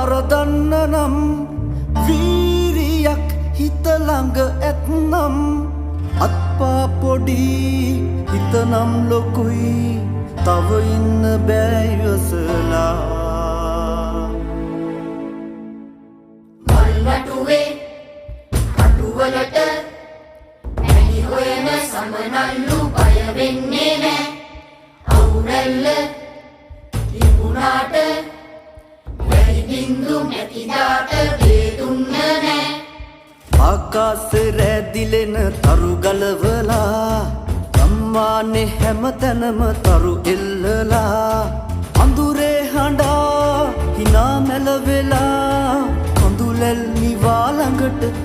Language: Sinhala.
වරදන්න නම් වීරියක් හිත ළඟ ඇත්නම් අත්පා පොඩි හිතනම් ලොකුයි තව ඉන්න බෑ ඉවසලා මල්වටුවේ අටුවලට ඇලි හොයන සමනල්ලු බය වෙන්නේ නෑ අවුරැල්ල තිබුණාට වැහි බින්දු නැතිදාට ගේ දුන්න නෑ ආකාසේ රැදිලෙන තරු ගලවලා ගම්මානේ හැමතැනම තරු එල්ලලා අඳුරේ හඬා හිනා මැලවෙලා කඳුලැල් නිවා ළඟට